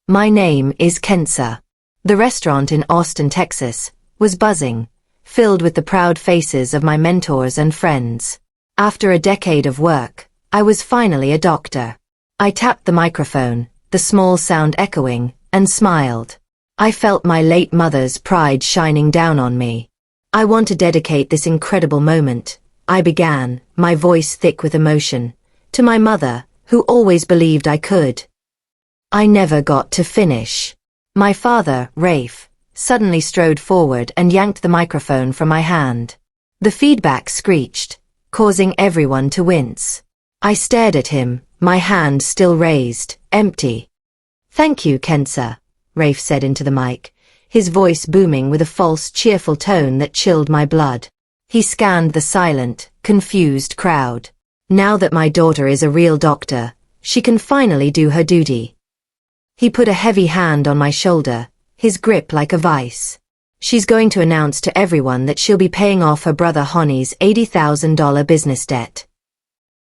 My name is Kensa. The restaurant in Austin, Texas, was buzzing, filled with the proud faces of my mentors and friends. After a decade of work, I was finally a doctor. I tapped the microphone, the small sound echoing, and smiled. I felt my late mother's pride shining down on me. I want to dedicate this incredible moment, I began, my voice thick with emotion, to my mother, who always believed I could. I never got to finish. My father, Rafe, suddenly strode forward and yanked the microphone from my hand. The feedback screeched, causing everyone to wince. I stared at him, my hand still raised, empty. "Thank you, Kensa," Rafe said into the mic, his voice booming with a false, cheerful tone that chilled my blood. He scanned the silent, confused crowd. "Now that my daughter is a real doctor, she can finally do her duty." He put a heavy hand on my shoulder, his grip like a vice. "She's going to announce to everyone that she'll be paying off her brother Honey's $80,000 business debt."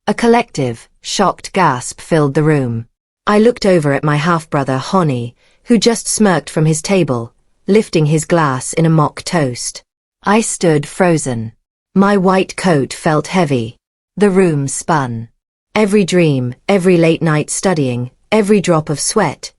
A collective, shocked gasp filled the room. I looked over at my half-brother Honey, who just smirked from his table, lifting his glass in a mock toast. I stood frozen. My white coat felt heavy. The room spun. Every dream, every late night studying, every drop of sweat,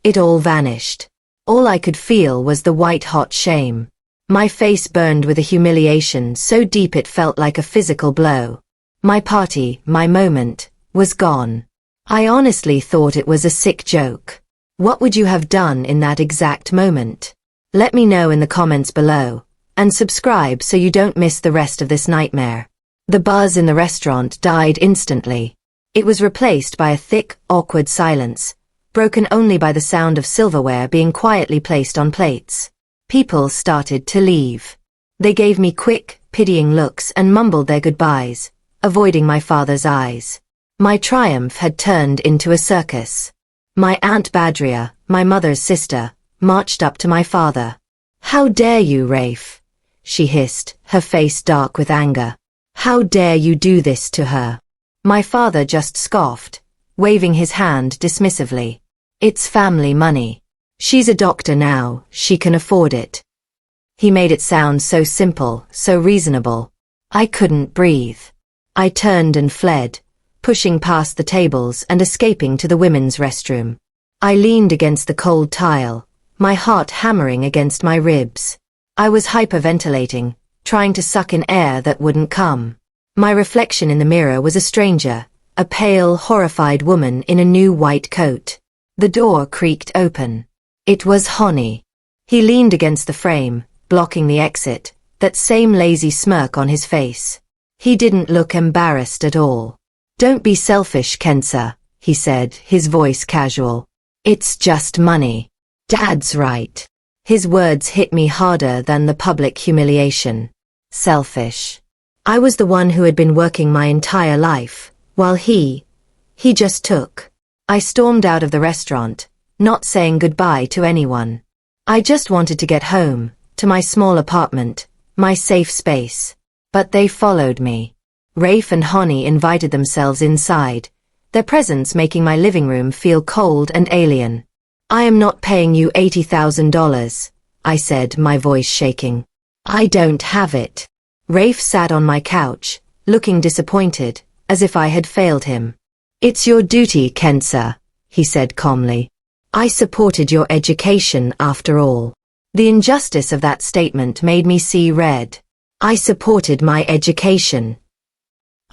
it all vanished. All I could feel was the white-hot shame. My face burned with a humiliation so deep it felt like a physical blow. My party, my moment, was gone. I honestly thought it was a sick joke. What would you have done in that exact moment? Let me know in the comments below, and subscribe so you don't miss the rest of this nightmare. The buzz in the restaurant died instantly. It was replaced by a thick, awkward silence, broken only by the sound of silverware being quietly placed on plates. People started to leave. They gave me quick, pitying looks and mumbled their goodbyes, avoiding my father's eyes. My triumph had turned into a circus. My Aunt Badria, my mother's sister, marched up to my father. "How dare you, Rafe?" she hissed, her face dark with anger. "How dare you do this to her?" My father just scoffed, waving his hand dismissively. "It's family money. She's a doctor now, she can afford it." He made it sound so simple, so reasonable. I couldn't breathe. I turned and fled, pushing past the tables and escaping to the women's restroom. I leaned against the cold tile, my heart hammering against my ribs. I was hyperventilating, trying to suck in air that wouldn't come. My reflection in the mirror was a stranger, a pale, horrified woman in a new white coat. The door creaked open. It was Honey. He leaned against the frame, blocking the exit, that same lazy smirk on his face. He didn't look embarrassed at all. "Don't be selfish, Kensa," he said, his voice casual. "It's just money. Dad's right." His words hit me harder than the public humiliation. Selfish. I was the one who had been working my entire life, while he just took. I stormed out of the restaurant, not saying goodbye to anyone. I just wanted to get home, to my small apartment, my safe space. But they followed me. Rafe and Honey invited themselves inside, their presence making my living room feel cold and alien. "I am not paying you $80,000, I said, my voice shaking. "I don't have it." Rafe sat on my couch, looking disappointed, as if I had failed him. "It's your duty, Kensa," he said calmly. "I supported your education after all." The injustice of that statement made me see red. I supported my education.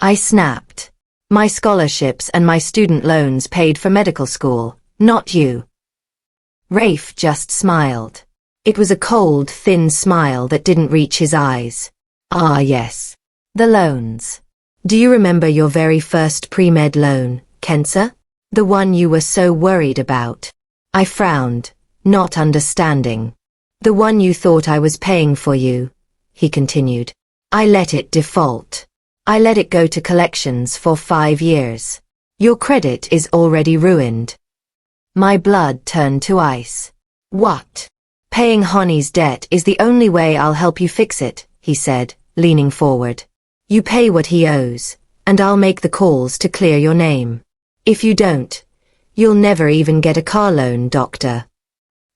I snapped. My scholarships and my student loans paid for medical school, not you. Rafe just smiled. It was a cold, thin smile that didn't reach his eyes. "Ah yes. The loans. Do you remember your very first pre-med loan, Kensa? The one you were so worried about?" I frowned, not understanding. "The one you thought I was paying for you," he continued. "I let it default. I let it go to collections for 5 years. Your credit is already ruined." My blood turned to ice. "What? Paying Honey's debt is the only way I'll help you fix it," he said, leaning forward. "You pay what he owes, and I'll make the calls to clear your name. If you don't, You'll never even get a car loan, doctor.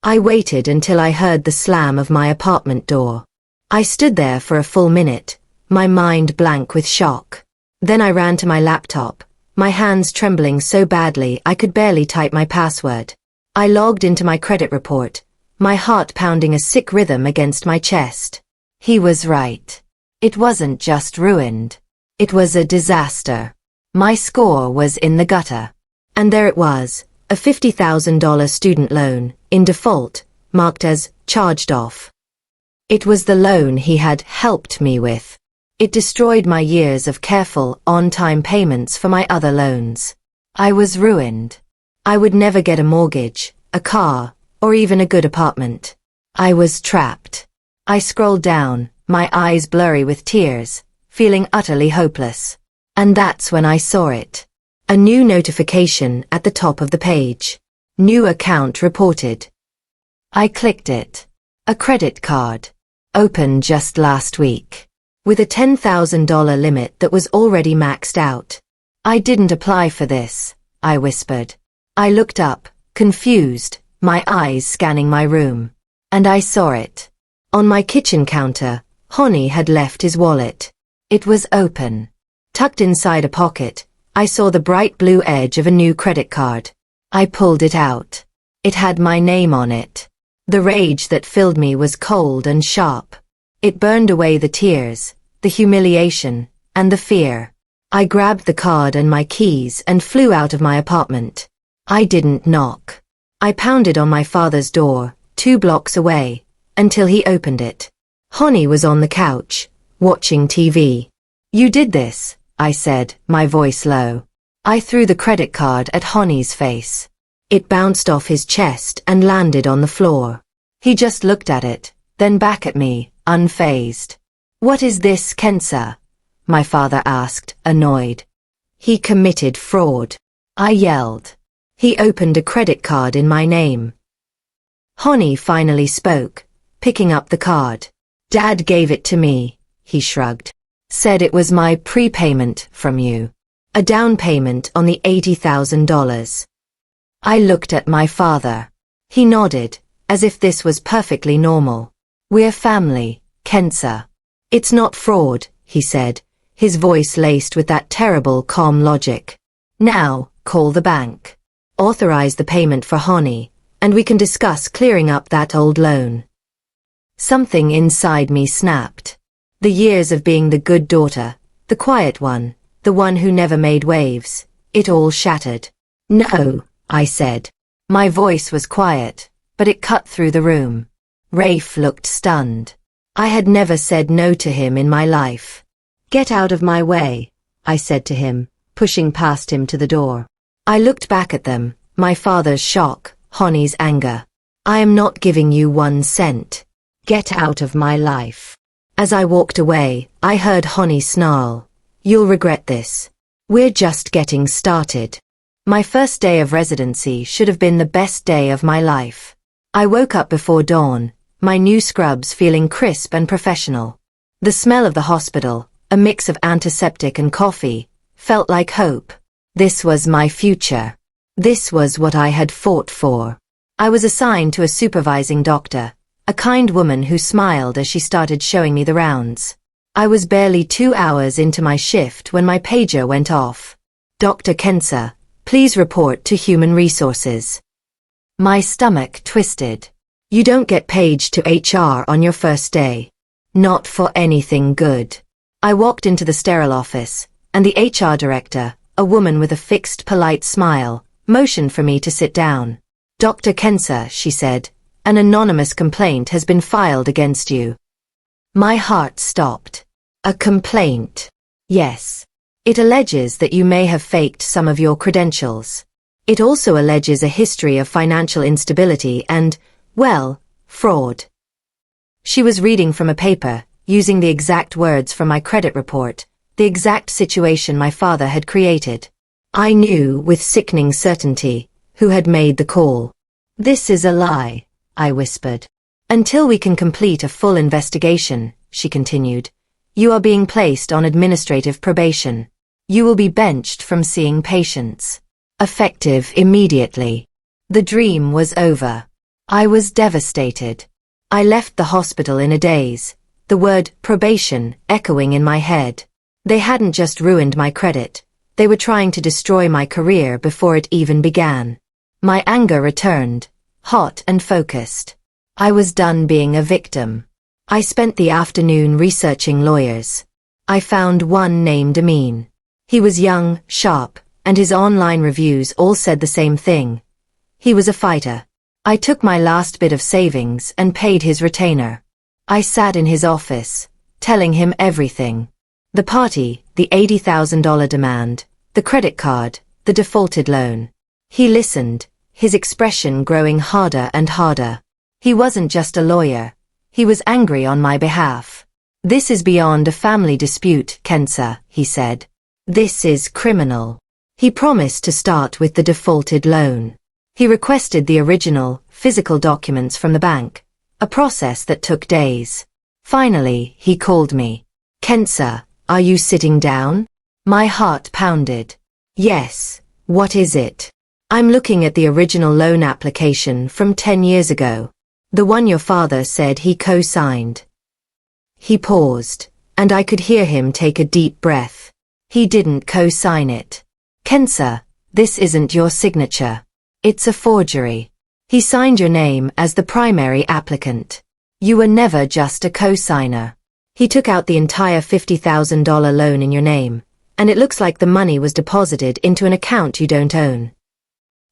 I waited until I heard the slam of my apartment door. I stood there for a full minute, my mind blank with shock. Then I ran to my laptop, my hands trembling so badly I could barely type my password. I logged into my credit report, my heart pounding a sick rhythm against my chest. He was right. It wasn't just ruined. It was a disaster. My score was in the gutter. And there it was, a $50,000 student loan, in default, marked as charged off. It was the loan he had helped me with. It destroyed my years of careful, on-time payments for my other loans. I was ruined. I would never get a mortgage, a car, or even a good apartment. I was trapped. I scrolled down, my eyes blurry with tears, feeling utterly hopeless. And that's when I saw it. A new notification at the top of the page. New account reported. I clicked it. A credit card. Opened just last week. With a $10,000 limit that was already maxed out. I didn't apply for this, I whispered. I looked up, confused, my eyes scanning my room. And I saw it. On my kitchen counter, Honey had left his wallet. It was open. Tucked inside a pocket, I saw the bright blue edge of a new credit card. I pulled it out. It had my name on it. The rage that filled me was cold and sharp. It burned away the tears, the humiliation, and the fear. I grabbed the card and my keys and flew out of my apartment. I didn't knock. I pounded on my father's door, 2 blocks away, until he opened it. Honey was on the couch, watching TV. You did this, I said, my voice low. I threw the credit card at Honey's face. It bounced off his chest and landed on the floor. He just looked at it, then back at me, unfazed. What is this, Kensa? My father asked, annoyed. He committed fraud. I yelled. He opened a credit card in my name. Honey finally spoke, picking up the card. Dad gave it to me, he shrugged. Said it was my prepayment from you. A down payment on the $80,000. I looked at my father. He nodded, as if this was perfectly normal. We're family, Kensa. It's not fraud, he said, his voice laced with that terrible calm logic. Now, call the bank. Authorize the payment for Honey, and we can discuss clearing up that old loan. Something inside me snapped. The years of being the good daughter, the quiet one, the one who never made waves, it all shattered. No, I said. My voice was quiet, but it cut through the room. Rafe looked stunned. I had never said no to him in my life. Get out of my way, I said to him, pushing past him to the door. I looked back at them, my father's shock, Honey's anger. I am not giving you 1 cent. Get out of my life. As I walked away, I heard Honey snarl. You'll regret this. We're just getting started. My first day of residency should have been the best day of my life. I woke up before dawn, my new scrubs feeling crisp and professional. The smell of the hospital, a mix of antiseptic and coffee, felt like hope. This was my future. This was what I had fought for. I was assigned to a supervising doctor, a kind woman who smiled as she started showing me the rounds. I was barely 2 hours into my shift when my pager went off. Dr. Kensa, please report to Human Resources. My stomach twisted. You don't get paged to HR on your first day. Not for anything good. I walked into the sterile office, and the HR director, a woman with a fixed, polite smile, motioned for me to sit down. Dr. Kensa, she said, an anonymous complaint has been filed against you. My heart stopped. A complaint? Yes. It alleges that you may have faked some of your credentials. It also alleges a history of financial instability and, well, fraud. She was reading from a paper, using the exact words from my credit report, the exact situation my father had created. I knew with sickening certainty who had made the call. This is a lie, I whispered. Until we can complete a full investigation, she continued, you are being placed on administrative probation. You will be benched from seeing patients. effective immediately. The dream was over. I was devastated. I left the hospital in a daze, the word probation echoing in my head. They hadn't just ruined my credit, they were trying to destroy my career before it even began. My anger returned, hot and focused. I was done being a victim. I spent the afternoon researching lawyers. I found one named Amin. He was young, sharp, and his online reviews all said the same thing. He was a fighter. I took my last bit of savings and paid his retainer. I sat in his office, telling him everything. The party, the $80,000 demand, the credit card, the defaulted loan. He listened, his expression growing harder and harder. He wasn't just a lawyer. He was angry on my behalf. "This is beyond a family dispute, Kensa," he said. "This is criminal." He promised to start with the defaulted loan. He requested the original, physical documents from the bank, a process that took days. Finally, he called me. "Kensa, are you sitting down?" My heart pounded. "Yes, what is it?" "I'm looking at the original loan application from 10 years ago. The one your father said he co-signed." He paused, and I could hear him take a deep breath. "He didn't co-sign it. Kensa, this isn't your signature. It's a forgery. He signed your name as the primary applicant. You were never just a co-signer. He took out the entire $50,000 loan in your name, and it looks like the money was deposited into an account you don't own."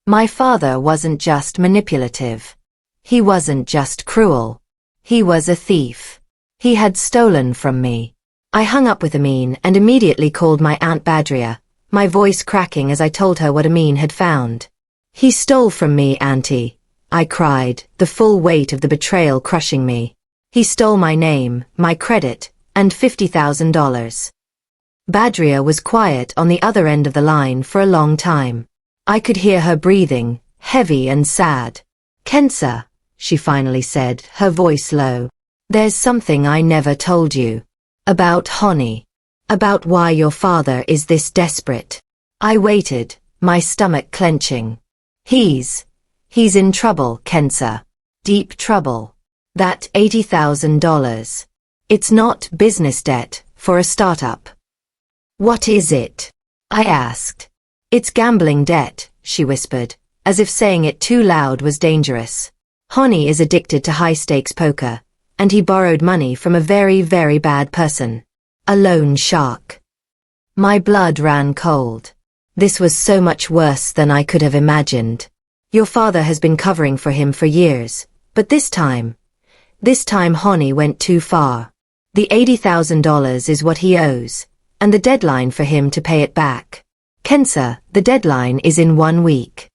My father wasn't just manipulative. He wasn't just cruel. He was a thief. He had stolen from me. I hung up with Amin and immediately called my Aunt Badria, my voice cracking as I told her what Amin had found. "He stole from me, Auntie," I cried, the full weight of the betrayal crushing me. "He stole my name, my credit, and $50,000. Badria was quiet on the other end of the line for a long time. I could hear her breathing, heavy and sad. "Kensa," she finally said, her voice low. "There's something I never told you. About Honey. About why your father is this desperate." I waited, my stomach clenching. He's in trouble, Kensa. Deep trouble. That $80,000. It's not business debt for a startup." "What is it?" I asked. "It's gambling debt," she whispered, as if saying it too loud was dangerous. "Honey is addicted to high-stakes poker, and he borrowed money from a very, very bad person. A loan shark." My blood ran cold. This was so much worse than I could have imagined. "Your father has been covering for him for years, but this time Honey went too far. The $80,000 is what he owes, and the deadline for him to pay it back. Kensa, the deadline is in 1 week."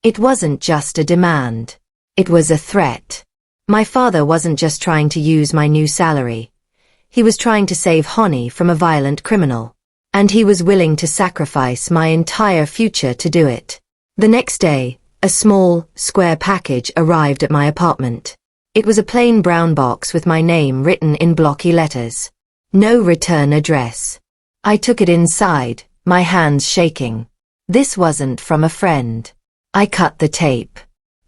It wasn't just a demand. It was a threat. My father wasn't just trying to use my new salary. He was trying to save Honey from a violent criminal. And he was willing to sacrifice my entire future to do it. The next day, a small, square package arrived at my apartment. It was a plain brown box with my name written in blocky letters. No return address. I took it inside, my hands shaking. This wasn't from a friend. I cut the tape.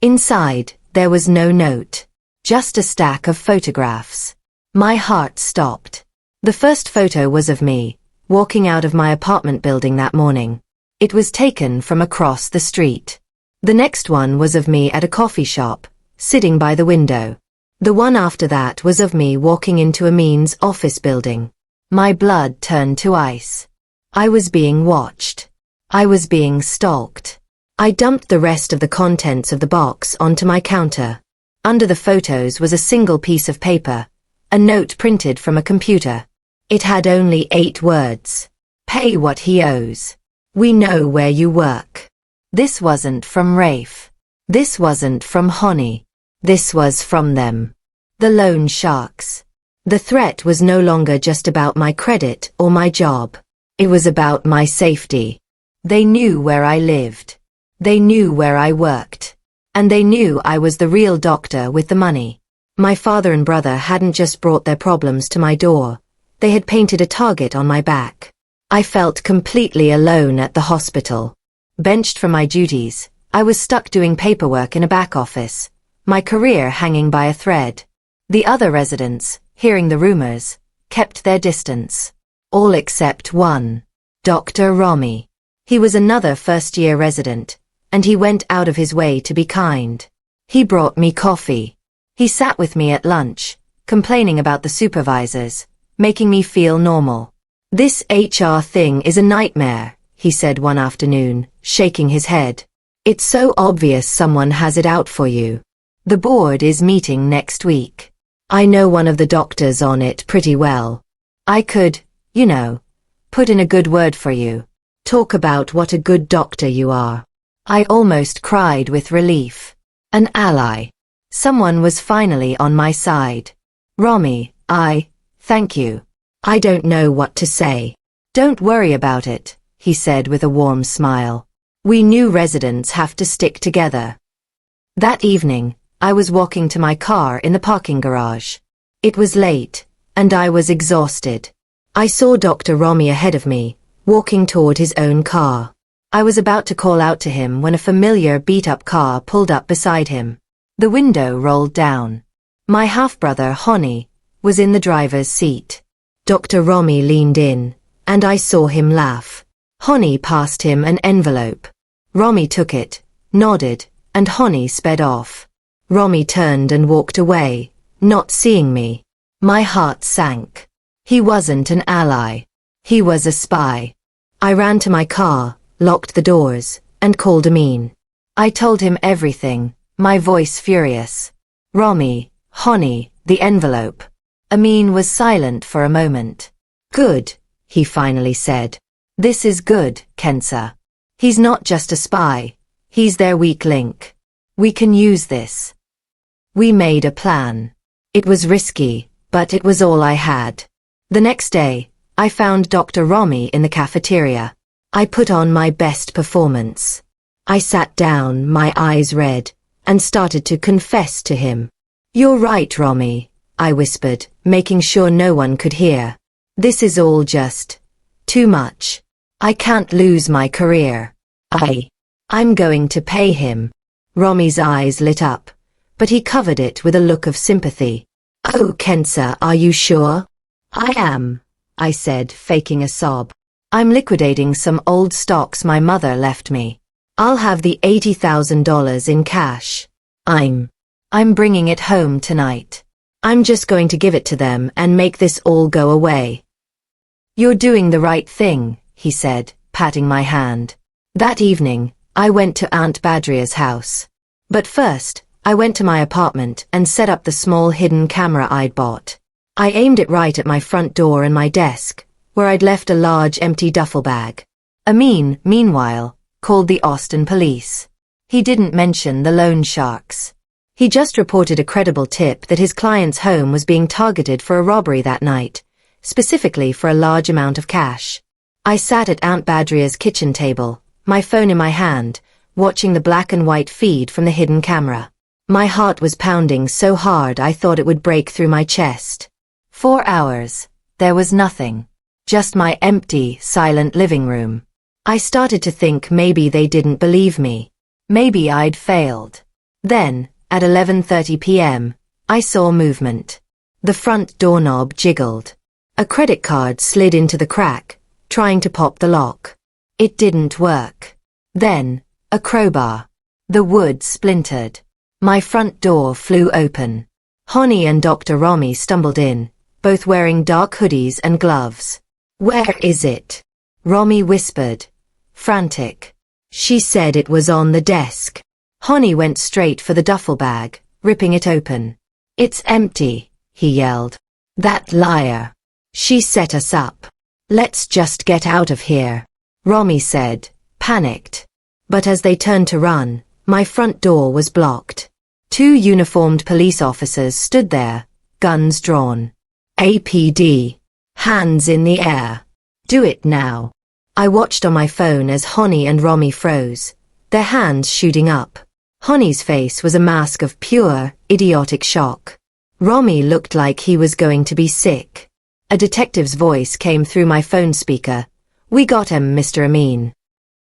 Inside, there was no note. Just a stack of photographs. My heart stopped. The first photo was of me, walking out of my apartment building that morning. It was taken from across the street. The next one was of me at a coffee shop, sitting by the window. The one after that was of me walking into Amin's office building. My blood turned to ice. I was being watched. I was being stalked. I dumped the rest of the contents of the box onto my counter. Under the photos was a single piece of paper, a note printed from a computer. It had only 8 words. "Pay what he owes. We know where you work." This wasn't from Rafe. This wasn't from Honey. This was from them. The loan sharks. The threat was no longer just about my credit or my job. It was about my safety. They knew where I lived. They knew where I worked. And they knew I was the real doctor with the money. My father and brother hadn't just brought their problems to my door. They had painted a target on my back. I felt completely alone at the hospital. Benched from my duties, I was stuck doing paperwork in a back office, my career hanging by a thread. The other residents, hearing the rumors, kept their distance. All except one. Dr. Romy. He was another first-year resident, and he went out of his way to be kind. He brought me coffee. He sat with me at lunch, complaining about the supervisors, making me feel normal. "This HR thing is a nightmare," he said one afternoon, shaking his head. "It's so obvious someone has it out for you. The board is meeting next week. I know one of the doctors on it pretty well. I could, put in a good word for you. Talk about what a good doctor you are." I almost cried with relief. An ally. Someone was finally on my side. "Romy, thank you. I don't know what to say." "Don't worry about it," he said with a warm smile. "We new residents have to stick together." That evening, I was walking to my car in the parking garage. It was late, and I was exhausted. I saw Dr. Romy ahead of me, walking toward his own car. I was about to call out to him when a familiar beat-up car pulled up beside him. The window rolled down. My half-brother, Honey, was in the driver's seat. Dr. Romy leaned in, and I saw him laugh. Honey passed him an envelope. Romy took it, nodded, and Honey sped off. Romy turned and walked away, not seeing me. My heart sank. He wasn't an ally. He was a spy. I ran to my car, locked the doors, and called Amin. I told him everything, my voice furious. "Romy, Honey, the envelope." Amin was silent for a moment. "Good," he finally said. "This is good, Kensa. He's not just a spy. He's their weak link. We can use this." We made a plan. It was risky, but it was all I had. The next day, I found Dr. Romy in the cafeteria. I put on my best performance. I sat down, my eyes red, and started to confess to him. "You're right, Romy," I whispered, making sure no one could hear. "This is all just too much. I can't lose my career. I'm going to pay him." Romy's eyes lit up, but he covered it with a look of sympathy. "Oh, Kensa, are you sure?" "I am," I said, faking a sob. "I'm liquidating some old stocks my mother left me. I'll have the $80,000 in cash. I'm bringing it home tonight. I'm just going to give it to them and make this all go away." "You're doing the right thing," he said, patting my hand. That evening, I went to Aunt Badria's house. But first, I went to my apartment and set up the small hidden camera I'd bought. I aimed it right at my front door and my desk, where I'd left a large empty duffel bag. Amin, meanwhile, called the Austin police. He didn't mention the loan sharks. He just reported a credible tip that his client's home was being targeted for a robbery that night, specifically for a large amount of cash. I sat at Aunt Badria's kitchen table, my phone in my hand, watching the black and white feed from the hidden camera. My heart was pounding so hard I thought it would break through my chest. 4 hours. There was nothing. Just my empty, silent living room. I started to think maybe they didn't believe me. Maybe I'd failed. Then, at 11:30 p.m., I saw movement. The front doorknob jiggled. A credit card slid into the crack, trying to pop the lock. It didn't work. Then, a crowbar. The wood splintered. My front door flew open. Honey and Dr. Romy stumbled in, both wearing dark hoodies and gloves. "Where is it?" Romy whispered, frantic. She said it was on the desk. Honey went straight for the duffel bag, ripping it open. "It's empty," he yelled. "That liar. She set us up. Let's just get out of here," Romy said, panicked. But as they turned to run, my front door was blocked. 2 uniformed police officers stood there, guns drawn. "APD. Hands in the air. Do it now." I watched on my phone as Honey and Romy froze, their hands shooting up. Honey's face was a mask of pure, idiotic shock. Romy looked like he was going to be sick. A detective's voice came through my phone speaker. "We got him, Mr. Amin."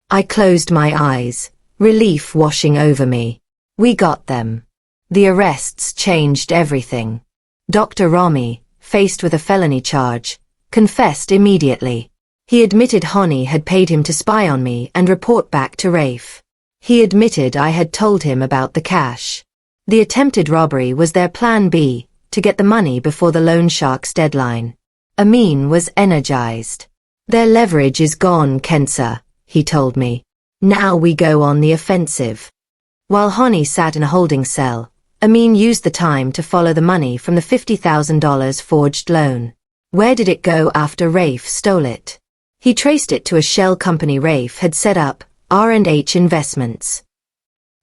I closed my eyes, relief washing over me. We got them. The arrests changed everything. Dr. Rami, faced with a felony charge, confessed immediately. He admitted Honey had paid him to spy on me and report back to Rafe. He admitted I had told him about the cash. The attempted robbery was their plan B, to get the money before the loan shark's deadline. Amin was energized. Their leverage is gone, Kensa, he told me. Now we go on the offensive. While Honey sat in a holding cell, Amin used the time to follow the money from the $50,000 forged loan. Where did it go after Rafe stole it? He traced it to a shell company Rafe had set up, R&H Investments.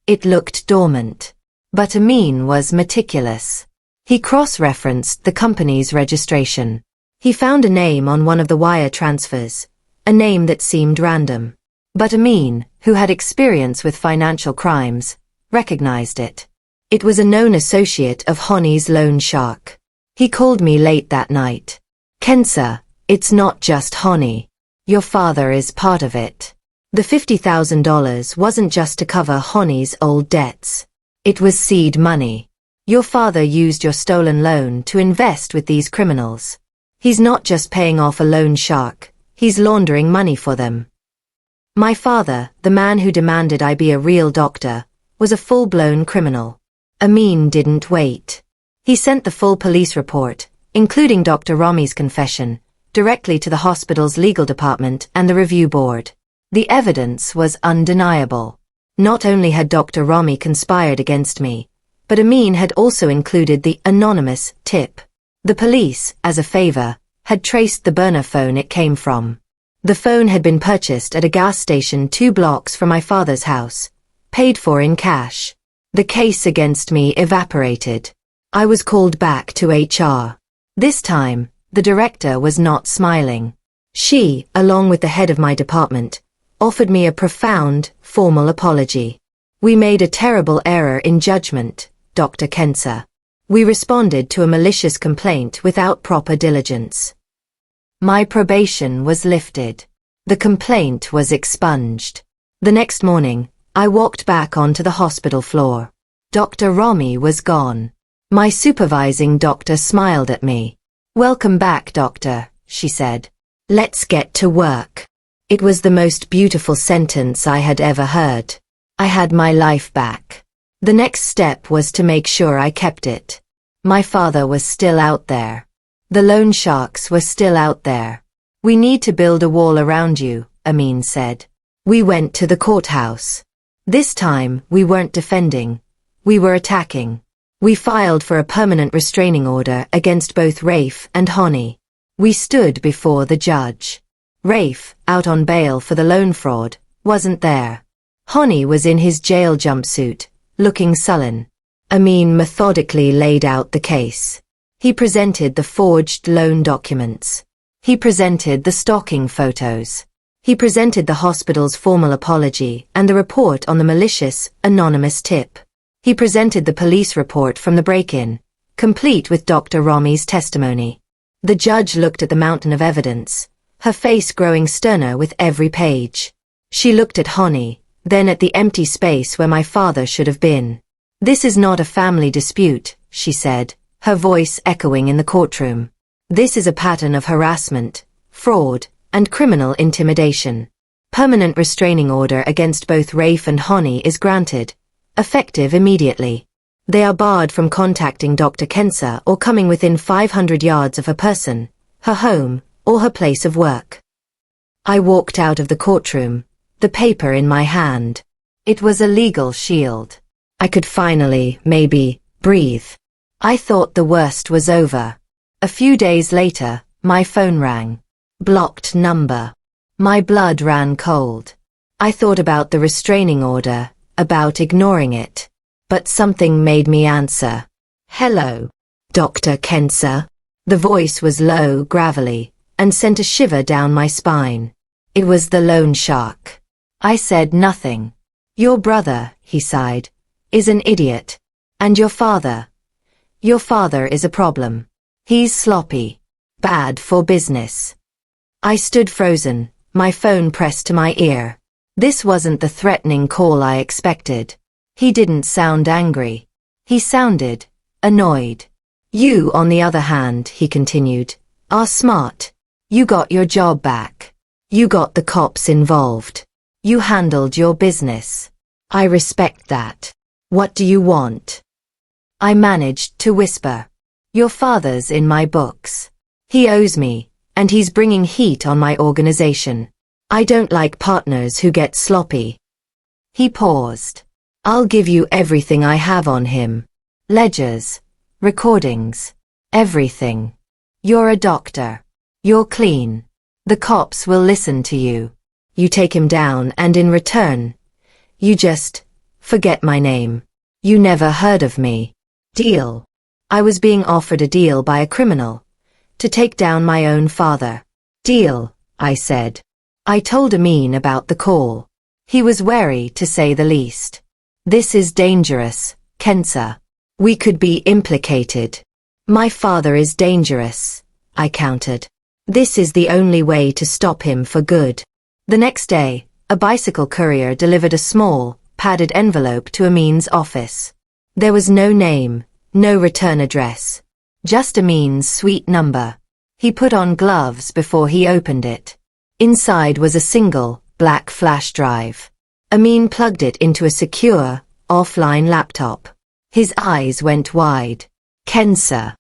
It looked dormant. But Amin was meticulous. He cross-referenced the company's registration. He found a name on one of the wire transfers, a name that seemed random. But Amin, who had experience with financial crimes, recognized it. It was a known associate of Honey's loan shark. He called me late that night. Kensa, it's not just Honey. Your father is part of it. The $50,000 wasn't just to cover Honey's old debts. It was seed money. Your father used your stolen loan to invest with these criminals. He's not just paying off a loan shark, he's laundering money for them. My father, the man who demanded I be a real doctor, was a full-blown criminal. Amin didn't wait. He sent the full police report, including Dr. Rami's confession, directly to the hospital's legal department and the review board. The evidence was undeniable. Not only had Dr. Rami conspired against me, but Amin had also included the anonymous tip. The police, as a favor, had traced the burner phone it came from. The phone had been purchased at a gas station 2 blocks from my father's house, paid for in cash. The case against me evaporated. I was called back to HR. This time, the director was not smiling. She, along with the head of my department, offered me a profound, formal apology. We made a terrible error in judgment, Dr. Kensa. We responded to a malicious complaint without proper diligence. My probation was lifted. The complaint was expunged. The next morning, I walked back onto the hospital floor. Dr. Rami was gone. My supervising doctor smiled at me. "Welcome back, doctor," she said. "Let's get to work." It was the most beautiful sentence I had ever heard. I had my life back. The next step was to make sure I kept it. My father was still out there. The loan sharks were still out there. "We need to build a wall around you," Amin said. We went to the courthouse. This time, we weren't defending. We were attacking. We filed for a permanent restraining order against both Rafe and Honey. We stood before the judge. Rafe, out on bail for the loan fraud, wasn't there. Honey was in his jail jumpsuit, looking sullen. Amin methodically laid out the case. He presented the forged loan documents. He presented the stalking photos. He presented the hospital's formal apology and the report on the malicious, anonymous tip. He presented the police report from the break-in, complete with Dr. Rami's testimony. The judge looked at the mountain of evidence, her face growing sterner with every page. She looked at Honey, then at the empty space where my father should have been. "This is not a family dispute," she said, her voice echoing in the courtroom. "This is a pattern of harassment, fraud, and criminal intimidation. Permanent restraining order against both Rafe and Honey is granted, effective immediately. They are barred from contacting Dr. Kensa or coming within 500 yards of her person, her home, or her place of work." I walked out of the courtroom, the paper in my hand. It was a legal shield. I could finally, maybe, breathe. I thought the worst was over. A few days later, my phone rang. Blocked number. My blood ran cold. I thought about the restraining order, about ignoring it. But something made me answer. "Hello, Dr. Kensa." The voice was low, gravelly, and sent a shiver down my spine. It was the loan shark. I said nothing. "Your brother," he sighed, "is an idiot. And your father is a problem. He's sloppy. Bad for business." I stood frozen, my phone pressed to my ear. This wasn't the threatening call I expected. He didn't sound angry. He sounded annoyed. You, on the other hand, he continued, are smart. You got your job back. You got the cops involved. You handled your business. I respect that. What do you want? I managed to whisper. Your father's in my books. He owes me, and he's bringing heat on my organization. I don't like partners who get sloppy. He paused. I'll give you everything I have on him. Ledgers, recordings, everything. You're a doctor. You're clean. The cops will listen to you. You take him down and in return, you just forget my name. You never heard of me. Deal. I was being offered a deal by a criminal to take down my own father. Deal, I said. I told Amin about the call. He was wary, to say the least. This is dangerous, Kensa. We could be implicated. My father is dangerous, I countered. This is the only way to stop him for good. The next day, a bicycle courier delivered a small, padded envelope to Amin's office. There was no name, no return address. Just Amin's sweet number. He put on gloves before he opened it. Inside was a single, black flash drive. Amin plugged it into a secure, offline laptop. His eyes went wide. Kensa.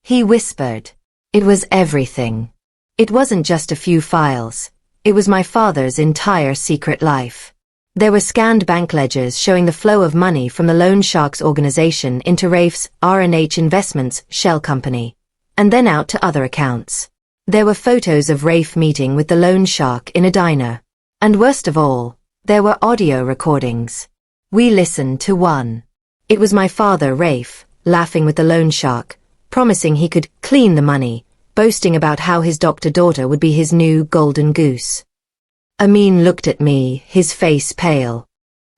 He whispered. It was everything. It wasn't just a few files. It was my father's entire secret life. There were scanned bank ledgers showing the flow of money from the Loan Sharks organization into Rafe's R&H Investments shell company, and then out to other accounts. There were photos of Rafe meeting with the loan shark in a diner. And worst of all, there were audio recordings. We listened to one. It was my father, Rafe, laughing with the loan shark, promising he could clean the money, boasting about how his doctor daughter would be his new golden goose. Amin looked at me, his face pale.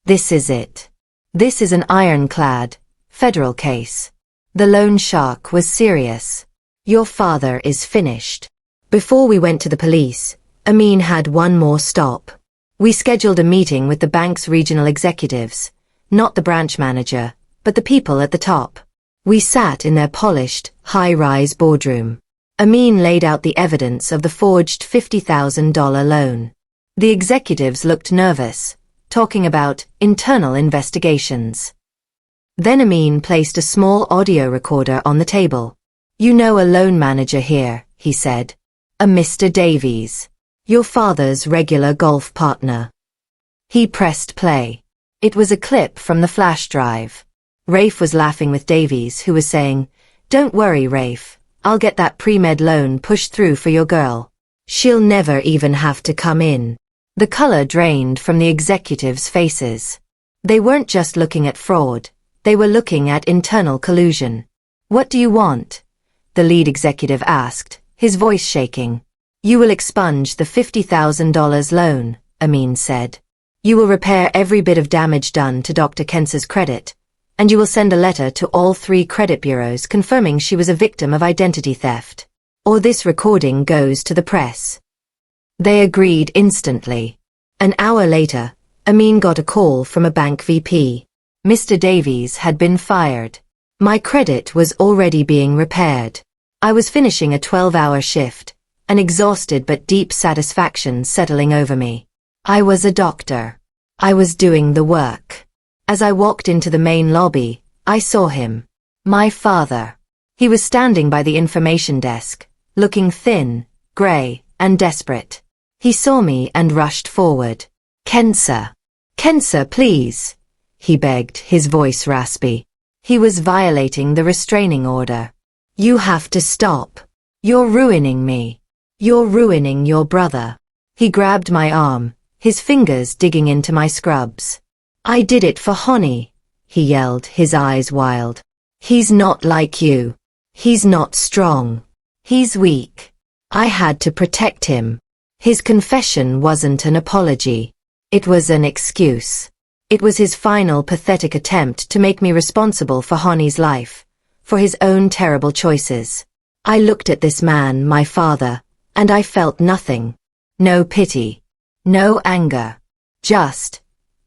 This is it. This is an ironclad, federal case. The loan shark was serious. Your father is finished. Before we went to the police, Amin had one more stop. We scheduled a meeting with the bank's regional executives, not the branch manager, but the people at the top. We sat in their polished, high-rise boardroom. Amin laid out the evidence of the forged $50,000 loan. The executives looked nervous, talking about internal investigations. Then Amin placed a small audio recorder on the table. You know a loan manager here, he said. A Mr. Davies. Your father's regular golf partner. He pressed play. It was a clip from the flash drive. Rafe was laughing with Davies, who was saying, Don't worry, Rafe. I'll get that pre-med loan pushed through for your girl. She'll never even have to come in. The color drained from the executives' faces. They weren't just looking at fraud. They were looking at internal collusion. What do you want? The lead executive asked, his voice shaking. You will expunge the $50,000 loan, Amin said. You will repair every bit of damage done to Dr. Kensa's credit, and you will send a letter to all 3 credit bureaus confirming she was a victim of identity theft. Or this recording goes to the press. They agreed instantly. An hour later, Amin got a call from a bank VP. Mr. Davies had been fired. My credit was already being repaired. I was finishing a 12-hour shift, an exhausted but deep satisfaction settling over me. I was a doctor. I was doing the work. As I walked into the main lobby, I saw him. My father. He was standing by the information desk, looking thin, grey, and desperate. He saw me and rushed forward. Kensa. Kensa, please. He begged, his voice raspy. He was violating the restraining order. You have to stop. You're ruining me. You're ruining your brother. He grabbed my arm, his fingers digging into my scrubs. I did it for Honey, he yelled, his eyes wild. He's not like you. He's not strong. He's weak. I had to protect him. His confession wasn't an apology. It was an excuse. It was his final pathetic attempt to make me responsible for Honey's life, for his own terrible choices. I looked at this man, my father, and I felt nothing. No pity. No anger. Just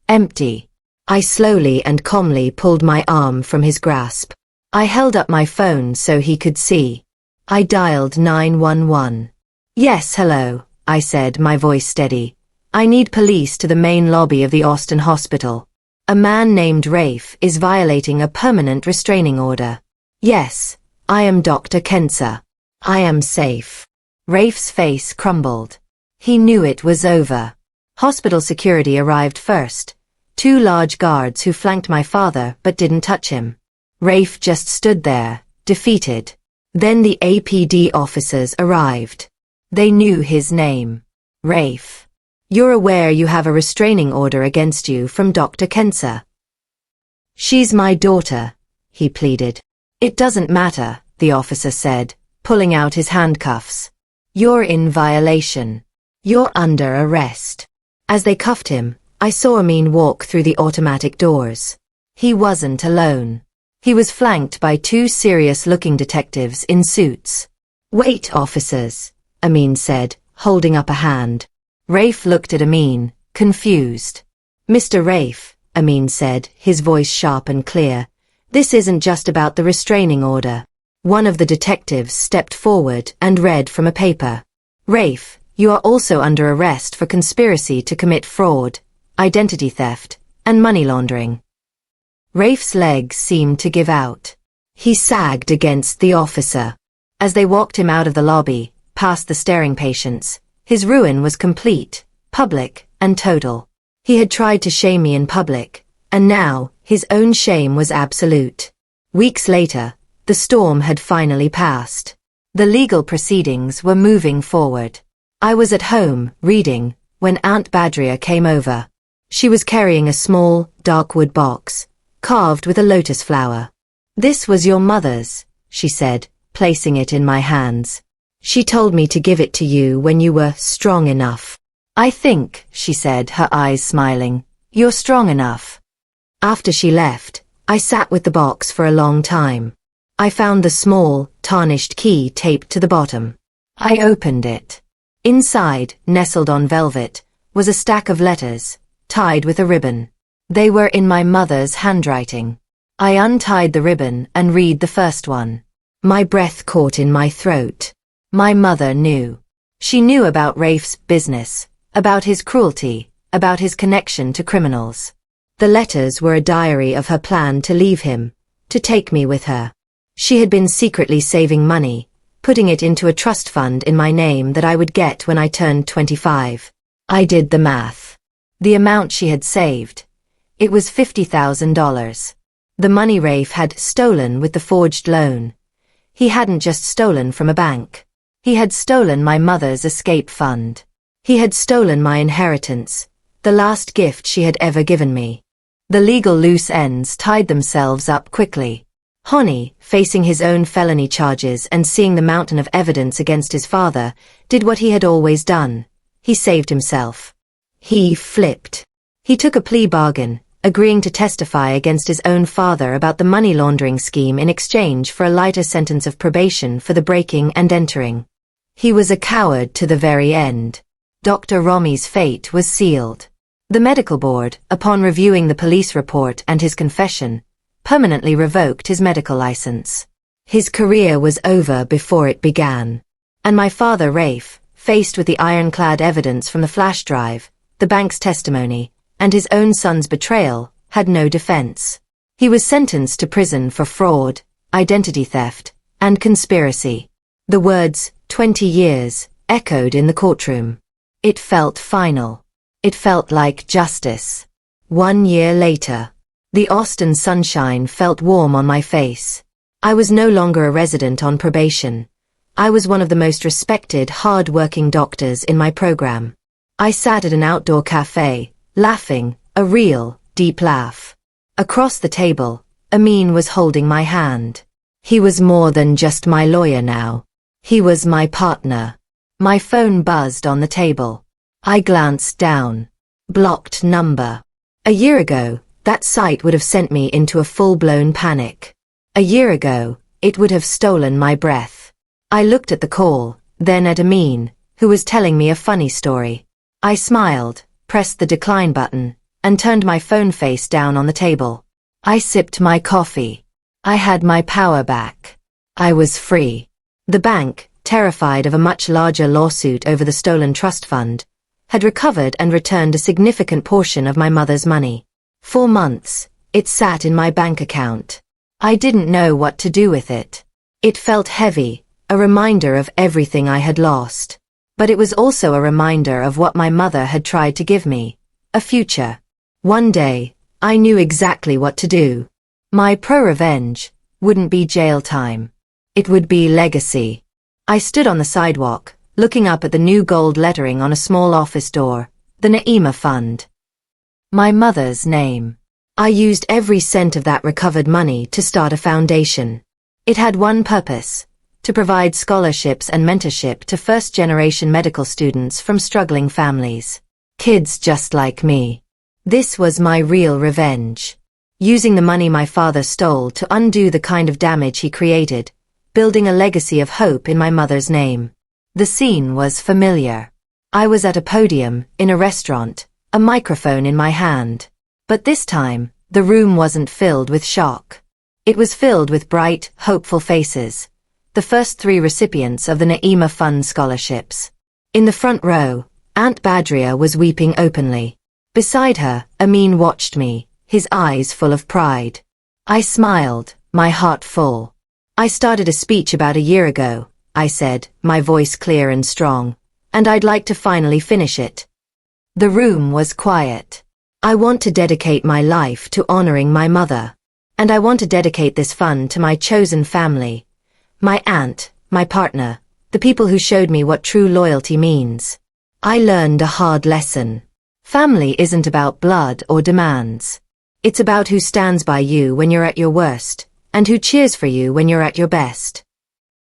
empty. I slowly and calmly pulled my arm from his grasp. I held up my phone so he could see. I dialed 911. Yes, hello, I said, my voice steady. I need police to the main lobby of the Austin hospital. A man named Rafe is violating a permanent restraining order. Yes, I am Dr. Kensa. I am safe. Rafe's face crumbled. He knew it was over. Hospital security arrived first. 2 large guards who flanked my father but didn't touch him. Rafe just stood there, defeated. Then the APD officers arrived. They knew his name. Rafe. You're aware you have a restraining order against you from Dr. Kensa. She's my daughter, he pleaded. It doesn't matter, the officer said, pulling out his handcuffs. You're in violation. You're under arrest. As they cuffed him, I saw Amin walk through the automatic doors. He wasn't alone. He was flanked by 2 serious-looking detectives in suits. Wait, officers, Amin said, holding up a hand. Rafe looked at Amin, confused. Mr. Rafe, Amin said, his voice sharp and clear, this isn't just about the restraining order. One of the detectives stepped forward and read from a paper. Rafe, you are also under arrest for conspiracy to commit fraud, identity theft, and money laundering. Rafe's legs seemed to give out. He sagged against the officer. As they walked him out of the lobby, past the staring patients, his ruin was complete, public, and total. He had tried to shame me in public, and now, his own shame was absolute. Weeks later, the storm had finally passed. The legal proceedings were moving forward. I was at home, reading, when Aunt Badria came over. She was carrying a small, dark wood box, carved with a lotus flower. This was your mother's, she said, placing it in my hands. She told me to give it to you when you were strong enough. I think, she said, her eyes smiling, you're strong enough. After she left, I sat with the box for a long time. I found the small, tarnished key taped to the bottom. I opened it. Inside, nestled on velvet, was a stack of letters, tied with a ribbon. They were in my mother's handwriting. I untied the ribbon and read the first one. My breath caught in my throat. My mother knew. She knew about Rafe's business, about his cruelty, about his connection to criminals. The letters were a diary of her plan to leave him, to take me with her. She had been secretly saving money, putting it into a trust fund in my name that I would get when I turned 25. I did the math. The amount she had saved. It was $50,000. The money Rafe had stolen with the forged loan. He hadn't just stolen from a bank. He had stolen my mother's escape fund. He had stolen my inheritance, the last gift she had ever given me. The legal loose ends tied themselves up quickly. Honey, facing his own felony charges and seeing the mountain of evidence against his father, did what he had always done. He saved himself. He flipped. He took a plea bargain, agreeing to testify against his own father about the money laundering scheme in exchange for a lighter sentence of probation for the breaking and entering. He was a coward to the very end. Dr. Romi's fate was sealed. The medical board, upon reviewing the police report and his confession, permanently revoked his medical license. His career was over before it began. And my father Rafe, faced with the ironclad evidence from the flash drive, the bank's testimony, and his own son's betrayal, had no defense. He was sentenced to prison for fraud, identity theft, and conspiracy. The words, 20 years, echoed in the courtroom. It felt final. It felt like justice. 1 year later, the Austin sunshine felt warm on my face. I was no longer a resident on probation. I was one of the most respected, hard-working doctors in my program. I sat at an outdoor cafe, laughing, a real, deep laugh. Across the table, Amin was holding my hand. He was more than just my lawyer now. He was my partner. My phone buzzed on the table. I glanced down. Blocked number. A year ago, that sight would have sent me into a full-blown panic. A year ago, it would have stolen my breath. I looked at the call, then at Amin, who was telling me a funny story. I smiled, pressed the decline button, and turned my phone face down on the table. I sipped my coffee. I had my power back. I was free. The bank, terrified of a much larger lawsuit over the stolen trust fund, had recovered and returned a significant portion of my mother's money. 4 months, it sat in my bank account. I didn't know what to do with it. It felt heavy, a reminder of everything I had lost. But it was also a reminder of what my mother had tried to give me, a future. One day, I knew exactly what to do. My pro-revenge wouldn't be jail time. It would be legacy. I stood on the sidewalk, looking up at the new gold lettering on a small office door, the Naima Fund. My mother's name. I used every cent of that recovered money to start a foundation. It had one purpose: to provide scholarships and mentorship to first-generation medical students from struggling families. Kids just like me. This was my real revenge. Using the money my father stole to undo the kind of damage he created, building a legacy of hope in my mother's name. The scene was familiar. I was at a podium, in a restaurant, a microphone in my hand. But this time, the room wasn't filled with shock. It was filled with bright, hopeful faces. The first 3 recipients of the Naima Fund scholarships. In the front row, Aunt Badria was weeping openly. Beside her, Amin watched me, his eyes full of pride. I smiled, my heart full. I started a speech about a year ago, I said, my voice clear and strong, and I'd like to finally finish it. The room was quiet. I want to dedicate my life to honoring my mother. And I want to dedicate this fund to my chosen family. My aunt, my partner, the people who showed me what true loyalty means. I learned a hard lesson. Family isn't about blood or demands. It's about who stands by you when you're at your worst, and who cheers for you when you're at your best.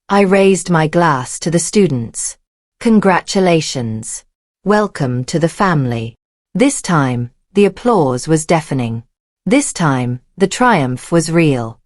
I raised my glass to the students. Congratulations. Welcome to the family. This time, the applause was deafening. This time, the triumph was real.